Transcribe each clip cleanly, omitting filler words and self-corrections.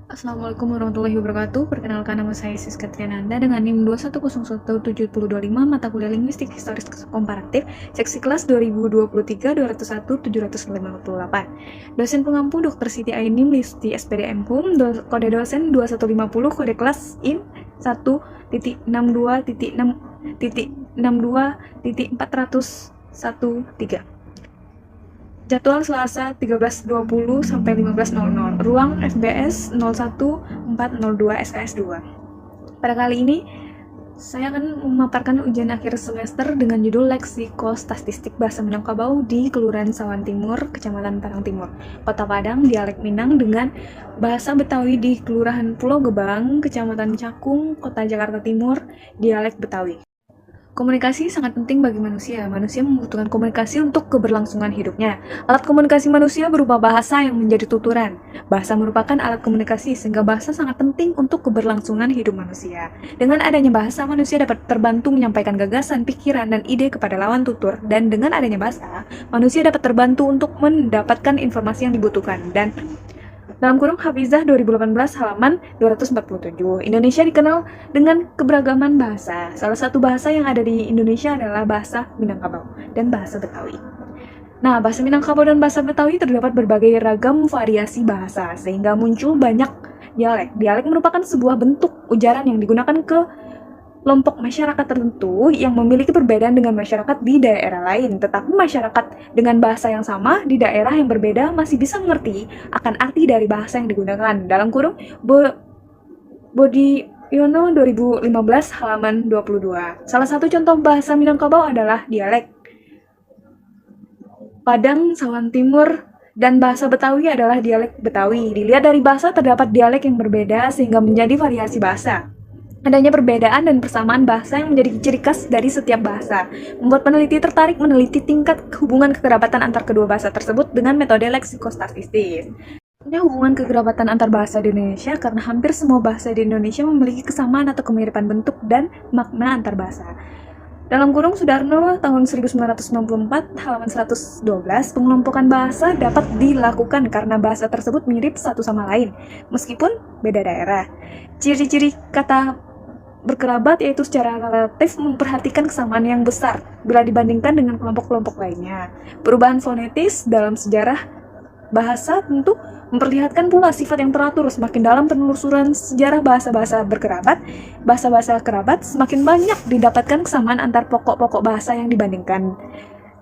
Assalamualaikum warahmatullahi wabarakatuh. Perkenalkan, nama saya Siska Triananda dengan NIM 210172025, mata kuliah Linguistik Historis Komparatif, seksi kelas 2023-201-758. Dosen pengampu Dr. Siti Ainim Listi SPD MHUM, kode dosen 2150, kode kelas IN 1.62.6.62.413. Jadwal Selasa 13.20 sampai 15.00. Ruang FBS 01402 SKS 2. Pada kali ini saya akan memaparkan ujian akhir semester dengan judul Leksikostatistik Bahasa Minangkabau di Kelurahan Sawan Timur, Kecamatan Padang Timur, Kota Padang, dialek Minang, dengan bahasa Betawi di Kelurahan Pulau Gebang, Kecamatan Cakung, Kota Jakarta Timur, dialek Betawi. Komunikasi sangat penting bagi manusia. Manusia membutuhkan komunikasi untuk keberlangsungan hidupnya. Alat komunikasi manusia berupa bahasa yang menjadi tuturan. Bahasa merupakan alat komunikasi, sehingga bahasa sangat penting untuk keberlangsungan hidup manusia. Dengan adanya bahasa, manusia dapat terbantu menyampaikan gagasan, pikiran, dan ide kepada lawan tutur. Dan dengan adanya bahasa, manusia dapat terbantu untuk mendapatkan informasi yang dibutuhkan. Dan dalam kurung Hafizah 2018 halaman 247. Indonesia dikenal dengan keberagaman bahasa. Salah satu bahasa yang ada di Indonesia adalah bahasa Minangkabau dan bahasa Betawi. Nah, bahasa Minangkabau dan bahasa Betawi terdapat berbagai ragam variasi bahasa, sehingga muncul banyak dialek. Dialek merupakan sebuah bentuk ujaran yang digunakan ke kelompok masyarakat tertentu yang memiliki perbedaan dengan masyarakat di daerah lain, tetapi masyarakat dengan bahasa yang sama di daerah yang berbeda masih bisa mengerti akan arti dari bahasa yang digunakan. Dalam kurung Bodiono 2015 halaman 22. Salah satu contoh bahasa Minangkabau adalah dialek Padang Sawan Timur, dan bahasa Betawi adalah dialek Betawi. Dilihat dari bahasa, terdapat dialek yang berbeda sehingga menjadi variasi bahasa. Adanya perbedaan dan persamaan bahasa yang menjadi ciri khas dari setiap bahasa, membuat peneliti tertarik meneliti tingkat hubungan kekerabatan antar kedua bahasa tersebut dengan metode leksikostatistik. Adanya hubungan kekerabatan antar bahasa di Indonesia karena hampir semua bahasa di Indonesia memiliki kesamaan atau kemiripan bentuk dan makna antar bahasa. Dalam kurung Sudarno tahun 1994 halaman 112, pengelompokan bahasa dapat dilakukan karena bahasa tersebut mirip satu sama lain, meskipun beda daerah. Ciri-ciri kata berkerabat yaitu secara relatif memperhatikan kesamaan yang besar bila dibandingkan dengan kelompok-kelompok lainnya. Perubahan fonetis dalam sejarah bahasa tentu memperlihatkan pula sifat yang teratur. Semakin dalam penelusuran sejarah bahasa-bahasa berkerabat, bahasa-bahasa kerabat semakin banyak didapatkan kesamaan antar pokok-pokok bahasa yang dibandingkan.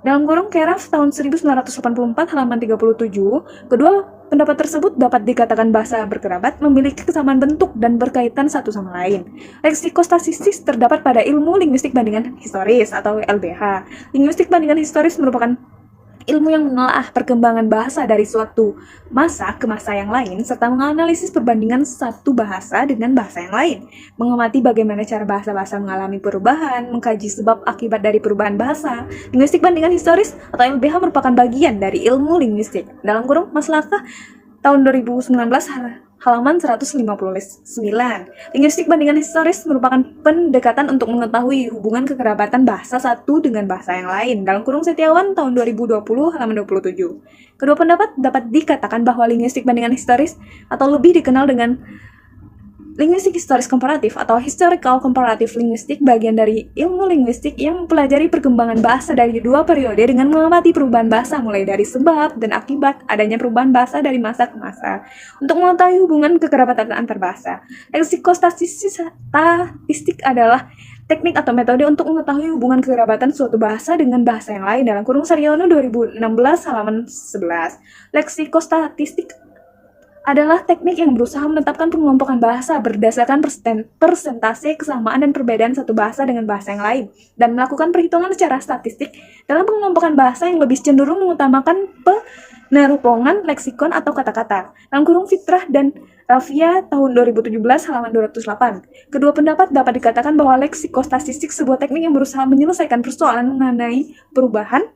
Dalam kurung Keraf tahun 1984 halaman 37, kedua pendapat tersebut dapat dikatakan bahasa berkerabat memiliki kesamaan bentuk dan berkaitan satu sama lain. Leksikostatistik terdapat pada ilmu linguistik bandingan historis atau LBH. Linguistik bandingan historis merupakan ilmu yang menelaah perkembangan bahasa dari suatu masa ke masa yang lain, serta menganalisis perbandingan satu bahasa dengan bahasa yang lain, mengamati bagaimana cara bahasa-bahasa mengalami perubahan, mengkaji sebab akibat dari perubahan bahasa. Linguistik bandingan historis atau LBH merupakan bagian dari ilmu linguistik. Dalam kurung Maslakah tahun 2019 halaman 159. Linguistik bandingan historis merupakan pendekatan untuk mengetahui hubungan kekerabatan bahasa satu dengan bahasa yang lain. Dalam kurung Setiawan tahun 2020 halaman 27. Kedua pendapat dapat dikatakan bahwa linguistik bandingan historis atau lebih dikenal dengan linguistik historis komparatif atau historical comparative linguistic bagian dari ilmu linguistik yang mempelajari perkembangan bahasa dari dua periode dengan mengamati perubahan bahasa mulai dari sebab dan akibat adanya perubahan bahasa dari masa ke masa untuk mengetahui hubungan kekerabatan antar bahasa. Leksikostatistik adalah teknik atau metode untuk mengetahui hubungan kekerabatan suatu bahasa dengan bahasa yang lain. Dalam kurung Saryono 2016 halaman 11. Leksikostatistik adalah teknik yang berusaha menetapkan pengelompokan bahasa berdasarkan persentase kesamaan dan perbedaan satu bahasa dengan bahasa yang lain, dan melakukan perhitungan secara statistik dalam pengelompokan bahasa yang lebih cenderung mengutamakan peneropongan leksikon atau kata-kata. Dalam kurung Fitrah dan Rafia tahun 2017 halaman 208. Kedua pendapat dapat dikatakan bahwa leksikostatistik sebuah teknik yang berusaha menyelesaikan persoalan mengenai perubahan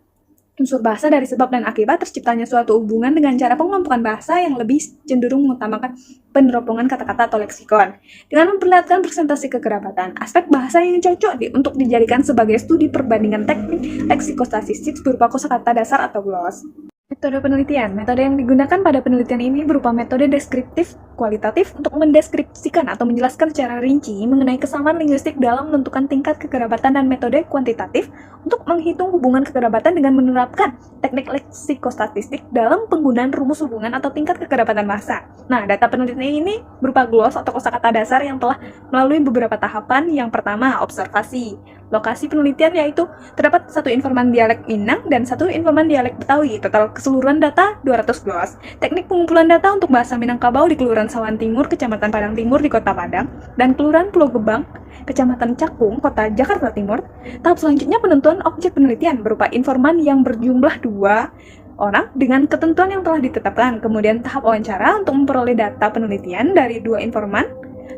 unsur bahasa dari sebab dan akibat terciptanya suatu hubungan dengan cara pengelompokan bahasa yang lebih cenderung mengutamakan peneropongan kata-kata atau leksikon. Dengan memperlihatkan presentasi kekerabatan, aspek bahasa yang cocok untuk dijadikan sebagai studi perbandingan teknik leksikostatistik berupa kosakata dasar atau gloss. Metode penelitian. Metode yang digunakan pada penelitian ini berupa metode deskriptif kualitatif untuk mendeskripsikan atau menjelaskan secara rinci mengenai kesamaan linguistik dalam menentukan tingkat kekerabatan, dan metode kuantitatif untuk menghitung hubungan kekerabatan dengan menerapkan teknik leksikostatistik dalam penggunaan rumus hubungan atau tingkat kekerabatan bahasa. Nah, data penelitian ini berupa gloss atau kosakata dasar yang telah melalui beberapa tahapan. Yang pertama, observasi. Lokasi penelitian yaitu terdapat satu informan dialek Minang dan satu informan dialek Betawi. Total keseluruhan data 200 gloss. Teknik pengumpulan data untuk bahasa Minangkabau di Kelurahan Sawan Timur, Kecamatan Padang Timur di Kota Padang, dan Kelurahan Pulau Gebang, Kecamatan Cakung, Kota Jakarta Timur. Tahap selanjutnya penentuan objek penelitian berupa informan yang berjumlah 2 orang dengan ketentuan yang telah ditetapkan. Kemudian tahap wawancara untuk memperoleh data penelitian dari 2 informan.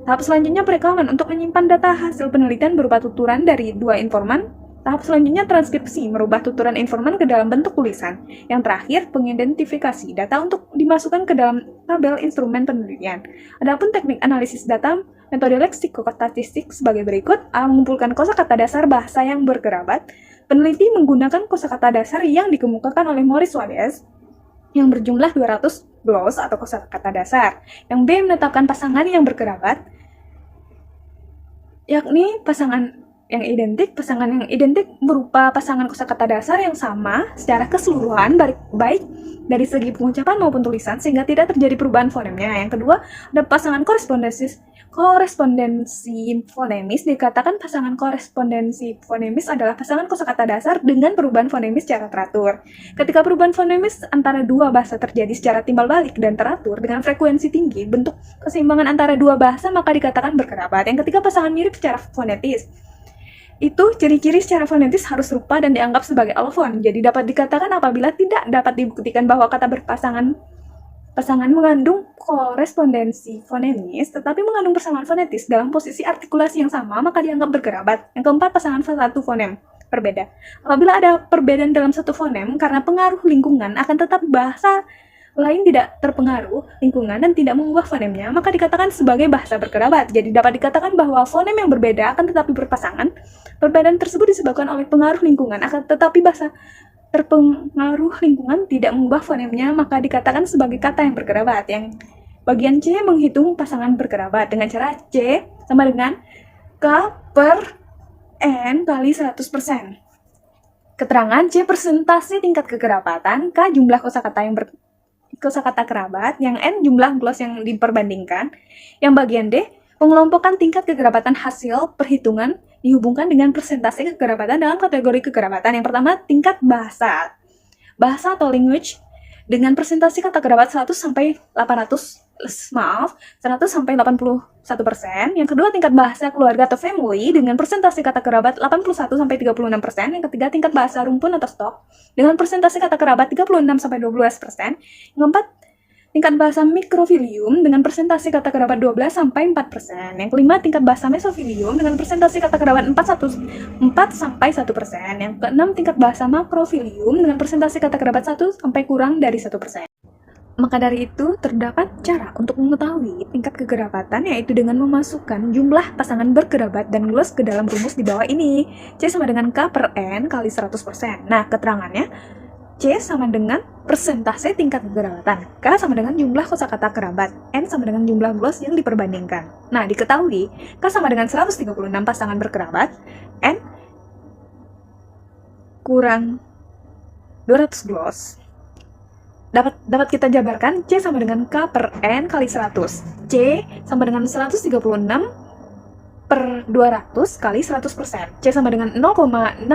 Tahap selanjutnya perekaman untuk menyimpan data hasil penelitian berupa tuturan dari 2 informan. Tahap selanjutnya transkripsi, merubah tuturan informan ke dalam bentuk tulisan. Yang terakhir, pengidentifikasi data untuk dimasukkan ke dalam tabel instrumen penelitian. Adapun teknik analisis data, metode leksikostatistik sebagai berikut. Mengumpulkan kosakata dasar bahasa yang berkerabat. Peneliti menggunakan kosakata dasar yang dikemukakan oleh Maurice Wades yang berjumlah 200 gloss atau kosakata dasar. Yang B, menetapkan pasangan yang berkerabat, yakni pasangan yang identik. Pasangan yang identik berupa pasangan kosakata dasar yang sama secara keseluruhan, baik dari segi pengucapan maupun tulisan, sehingga tidak terjadi perubahan fonemnya. Yang kedua, ada pasangan korespondensi fonemis. Dikatakan pasangan korespondensi fonemis adalah pasangan kosakata dasar dengan perubahan fonemis secara teratur. Ketika perubahan fonemis antara 2 bahasa terjadi secara timbal balik dan teratur dengan frekuensi tinggi, bentuk keseimbangan antara 2 bahasa maka dikatakan berkerabat. Yang ketiga, pasangan mirip secara fonetis. Itu ciri-ciri secara fonetis harus serupa dan dianggap sebagai alofon. Jadi dapat dikatakan apabila tidak dapat dibuktikan bahwa kata berpasangan mengandung korespondensi fonemis tetapi mengandung persamaan fonetis dalam posisi artikulasi yang sama, maka dianggap berkerabat. Yang keempat, pasangan satu fonem berbeda. Apabila ada perbedaan dalam satu fonem karena pengaruh lingkungan, akan tetap bahasa lain tidak terpengaruh lingkungan dan tidak mengubah fonemnya, maka dikatakan sebagai bahasa berkerabat. Jadi dapat dikatakan bahwa fonem yang berbeda akan tetapi berpasangan. Perbedaan tersebut disebabkan oleh pengaruh lingkungan, akan tetapi bahasa terpengaruh lingkungan tidak mengubah fonemnya, maka dikatakan sebagai kata yang berkerabat. Yang bagian C, menghitung pasangan berkerabat dengan cara C sama dengan K per N kali 100%. Keterangan C, persentase tingkat kekerabatan, K jumlah kosakata kerabat, yang N jumlah gloss yang diperbandingkan. Yang bagian D, pengelompokan tingkat kekerabatan hasil perhitungan dihubungkan dengan persentase kekerabatan dalam kategori kekerabatan. Yang pertama, tingkat bahasa atau language dengan persentase kata kerabat 100 sampai 81%. Yang kedua, tingkat bahasa keluarga atau family dengan persentase kata kerabat 81 sampai 36%. Yang ketiga, tingkat bahasa rumpun atau stock dengan persentase kata kerabat 36 sampai 12%. Yang keempat, tingkat bahasa mikrofilium dengan persentase kata kerabat 12 sampai 4%. Yang kelima, tingkat bahasa mesofilium dengan persentase kata kerabat 4 sampai 1%. Yang keenam, tingkat bahasa makrofilium dengan persentase kata kerabat 1 sampai kurang dari 1%. Maka dari itu, terdapat cara untuk mengetahui tingkat kekerabatan, yaitu dengan memasukkan jumlah pasangan berkerabat dan gloss ke dalam rumus di bawah ini. C sama dengan K per N kali 100%. Nah, keterangannya, C sama dengan persentase tingkat kekerabatan, K sama dengan jumlah kosakata kerabat, N sama dengan jumlah gloss yang diperbandingkan. Nah, diketahui K sama dengan 136 pasangan berkerabat, N kurang 200 gloss. Dapat kita jabarkan C sama dengan K per N kali 100. C sama dengan 136 per 200 kali 100%. C sama dengan 0,68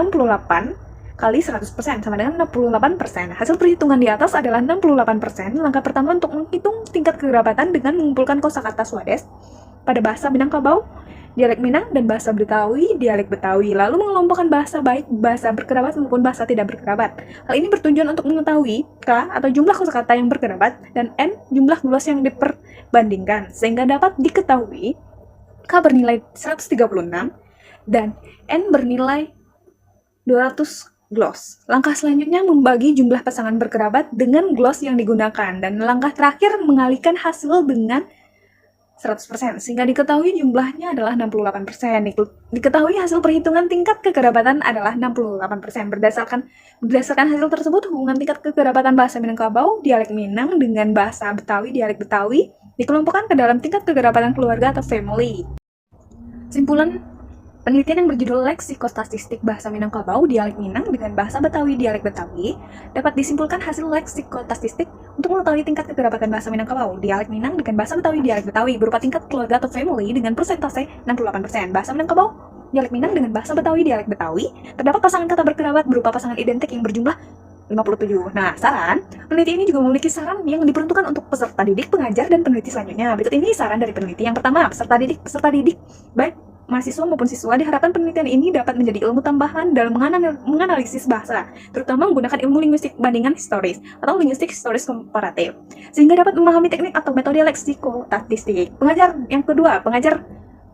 kali 100% sama dengan 68%. Hasil perhitungan di atas adalah 68%. Langkah pertama untuk menghitung tingkat kekerabatan dengan mengumpulkan kosakata Swades pada bahasa Minangkabau, dialek Minang, dan bahasa Betawi, dialek Betawi. Lalu mengelompokkan bahasa baik bahasa berkerabat maupun bahasa tidak berkerabat. Hal ini bertujuan untuk mengetahui K atau jumlah kosakata yang berkerabat dan N jumlah gloss yang diperbandingkan, sehingga dapat diketahui K bernilai 136 dan N bernilai 200 gloss. Langkah selanjutnya membagi jumlah pasangan berkerabat dengan gloss yang digunakan, dan langkah terakhir mengalihkan hasil dengan 100%, sehingga diketahui jumlahnya adalah 68%. Diketahui hasil perhitungan tingkat kekerabatan adalah 68%. Berdasarkan hasil tersebut, hubungan tingkat kekerabatan bahasa Minangkabau, dialek Minang dengan bahasa Betawi, dialek Betawi, dikelompokkan ke dalam tingkat kekerabatan keluarga atau family. Simpulan penelitian yang berjudul Leksikostatistik Bahasa Minangkabau Dialek Minang dengan Bahasa Betawi Dialek Betawi dapat disimpulkan hasil leksikostatistik untuk mengetahui tingkat kekerabatan bahasa Minangkabau Dialek Minang dengan Bahasa Betawi Dialek Betawi berupa tingkat keluarga atau family dengan persentase 68%. Bahasa Minangkabau Dialek Minang dengan Bahasa Betawi Dialek Betawi terdapat pasangan kata berkerabat berupa pasangan identik yang berjumlah 57. Nah, peneliti ini juga memiliki saran yang diperuntukkan untuk peserta didik, pengajar, dan peneliti selanjutnya. Berikut ini saran dari peneliti. Yang pertama, peserta didik, baik mahasiswa maupun siswa, diharapkan penelitian ini dapat menjadi ilmu tambahan dalam menganalisis bahasa, terutama menggunakan ilmu linguistik bandingan historis atau linguistik historis komparatif, sehingga dapat memahami teknik atau metode leksikostatistik. Yang kedua,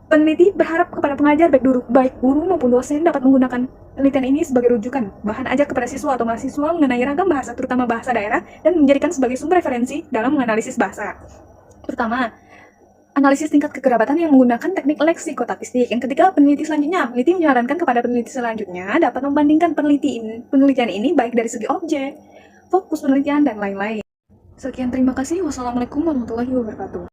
peneliti berharap kepada pengajar baik guru maupun dosen dapat menggunakan penelitian ini sebagai rujukan bahan ajar kepada siswa atau mahasiswa mengenai ragam bahasa, terutama bahasa daerah, dan menjadikan sebagai sumber referensi dalam menganalisis bahasa. Terutama, analisis tingkat kekerabatan yang menggunakan teknik leksikostatistik. Yang ketiga, peneliti menyarankan kepada peneliti selanjutnya dapat membandingkan penelitian ini baik dari segi objek, fokus penelitian, dan lain-lain. Sekian, terima kasih. Wassalamualaikum warahmatullahi wabarakatuh.